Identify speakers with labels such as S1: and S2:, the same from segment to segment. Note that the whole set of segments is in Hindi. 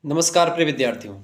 S1: नमस्कार प्रिय विद्यार्थियों।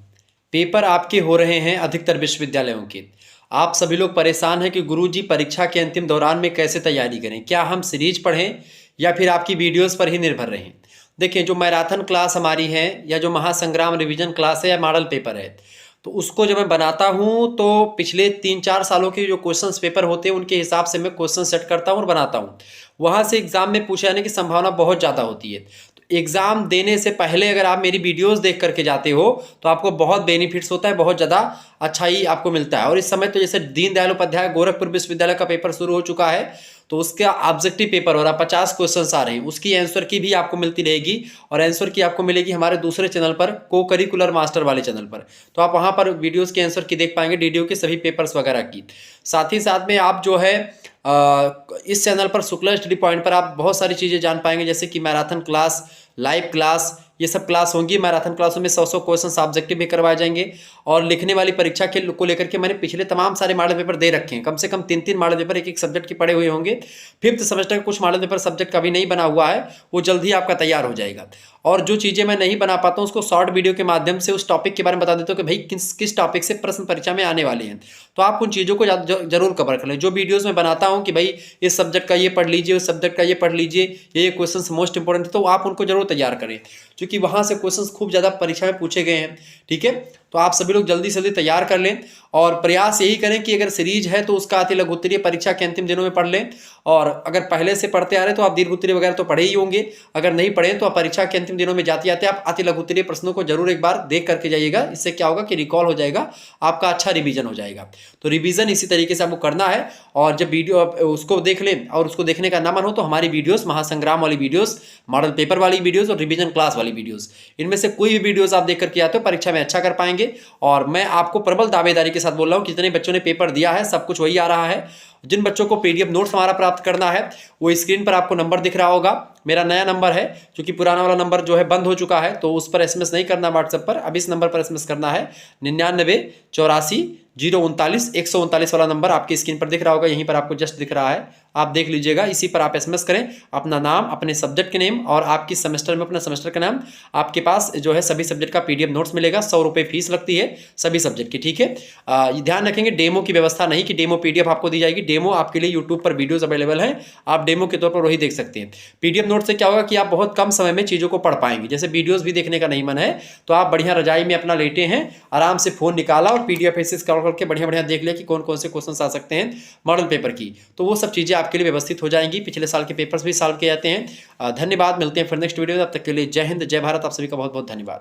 S1: पेपर आपके हो रहे हैं अधिकतर विश्वविद्यालयों के। आप सभी लोग परेशान हैं कि गुरुजी परीक्षा के अंतिम दौरान में कैसे तैयारी करें, क्या हम सीरीज पढ़ें या फिर आपकी वीडियोस पर ही निर्भर रहें। देखिए, जो मैराथन क्लास हमारी है या जो महासंग्राम रिवीजन क्लास है या मॉडल पेपर है, तो उसको जब मैं बनाता हूँ तो पिछले 3-4 सालों के जो क्वेश्चंस पेपर होते हैं उनके हिसाब से मैं क्वेश्चन सेट करता हूँ और बनाता हूँ। वहाँ से एग्जाम में पूछे जाने की संभावना बहुत ज़्यादा होती है। एग्ज़ाम देने से पहले अगर आप मेरी वीडियोस देख करके जाते हो तो आपको बहुत बेनिफिट्स होता है, बहुत ज़्यादा अच्छाई आपको मिलता है। और इस समय तो जैसे दीनदयाल उपाध्याय गोरखपुर विश्वविद्यालय का पेपर शुरू हो चुका है, तो उसका ऑब्जेक्टिव पेपर हो रहा है, 50 क्वेश्चंस आ रहे हैं, उसकी आंसर की भी आपको मिलती रहेगी। और आंसर की आपको मिलेगी हमारे दूसरे चैनल पर, को करिकुलर मास्टर वाले चैनल पर। तो आप वहाँ पर वीडियोज़ के आंसर की देख पाएंगे, डीडीओ के सभी पेपर्स वगैरह की। साथ ही साथ में आप जो है इस चैनल पर शुक्ला स्टडी पॉइंट पर आप बहुत सारी चीज़ें जान पाएंगे, जैसे कि मैराथन क्लास, लाइव क्लास, ये सब क्लास होंगी। मैराथन क्लासों में 100 क्वेश्चन ऑब्जेक्टिव भी करवाए जाएंगे। और लिखने वाली परीक्षा के को लेकर के मैंने पिछले तमाम सारे मॉडल पेपर दे रखे हैं, कम से कम 3-3 मॉडल पेपर एक एक सब्जेक्ट के पड़े हुए होंगे। फिफ्थ सेमेस्टर का कुछ मॉडल पेपर सब्जेक्ट का भी नहीं बना हुआ है, वो जल्द ही आपका तैयार हो जाएगा। और जो चीज़ें मैं नहीं बना पाता हूँ उसको शॉर्ट वीडियो के माध्यम से उस टॉपिक के बारे में बता देता हूँ कि भाई किस किस टॉपिक से प्रश्न परीक्षा में आने वाले हैं। तो आप उन चीज़ों को जरूर कवर कर लें। जो वीडियोज़ में बनाता हूँ कि भाई इस सब्जेक्ट का ये पढ़ लीजिए, उस सब्जेक्ट का ये पढ़ लीजिए, ये क्वेश्चन मोस्ट इंपॉर्टेंट है, तो आप उनको जरूर तैयार करें, क्योंकि वहाँ से क्वेश्चंस खूब ज़्यादा परीक्षा में पूछे गए हैं। ठीक है, तो आप सभी लोग जल्दी से जल्दी तैयार कर लें और प्रयास यही करें कि अगर सीरीज है तो उसका अति लघु उत्तरीय परीक्षा के अंतिम दिनों में पढ़ लें। और अगर पहले से पढ़ते आ रहे तो आप दीर्घ उत्तरीय वगैरह तो पढ़े ही होंगे। अगर नहीं पढ़े तो आप परीक्षा के अंतिम दिनों में जाते जाते आप अति लघु उत्तरीय प्रश्नों को जरूर एक बार देख करके जाइएगा। इससे क्या होगा कि रिकॉल हो जाएगा, आपका अच्छा रिवीजन हो जाएगा। तो रिवीजन इसी तरीके से आपको करना है। और जब वीडियो उसको देख लें और उसको देखने का ना मन हो तो हमारी वीडियोस, महासंग्राम वाली वीडियोस, मॉडल पेपर वाली वीडियोस और रिवीजन क्लास वाली वीडियोस, इनमें से कोई भी वीडियोस आप देख करके आते हो परीक्षा में अच्छा कर पाएंगे। और मैं आपको प्रबल दावेदारी के साथ बोल रहा हूँ, कितने बच्चों ने पेपर दिया है सब कुछ वही आ रहा है। जिन बच्चों को पीडीएफ नोट्स हमारा प्राप्त करना है, वो स्क्रीन पर आपको नंबर दिख रहा होगा। मेरा नया नंबर है, क्योंकि पुराना वाला नंबर जो है बंद हो चुका है, तो उस पर एसएमएस नहीं करना व्हाट्सएप पर, अब इस नंबर पर एसएमएस करना है। 99 84 039 139 वाला नंबर आपकी स्क्रीन पर दिख रहा होगा, यहीं पर आपको जस्ट दिख रहा है, आप देख लीजिएगा। इसी पर आप एसएमएस करें, अपना नाम, अपने सब्जेक्ट के नेम और आपकी सेमेस्टर में अपना सेमेस्टर का नाम। आपके पास जो है सभी सब्जेक्ट का पीडीएफ नोट्स मिलेगा। 100 रुपये फीस लगती है सभी सब्जेक्ट की। ठीक है, ध्यान रखेंगे डेमो की व्यवस्था नहीं कि डेमो पीडीएफ आपको दी जाएगी। डेमो आपके लिए यूट्यूब पर वीडियोस अवेलेबल हैं, आप डेमो के तौर पर वही देख सकते हैं। पीडीएफ नोट से क्या होगा कि आप बहुत कम समय में चीज़ों को पढ़ पाएंगे। जैसे वीडियोस भी देखने का नहीं मन है तो आप बढ़िया रजाई में अपना लेटे हैं, आराम से फोन निकाला और पीडीएफ ऐसे स्क्रॉल करके बढ़िया बढ़िया देख लिया कि कौन कौन से क्वेश्चन आ सकते हैं मॉडल पेपर की। तो वो सब चीज़ें आपके लिए व्यवस्थित हो जाएंगी। पिछले साल के पेपर्स भी सॉल्व किए जाते हैं। धन्यवाद, मिलते हैं फिर नेक्स्ट वीडियो में। तब तक के लिए जय हिंद, जय भारत। आप सभी का बहुत बहुत धन्यवाद।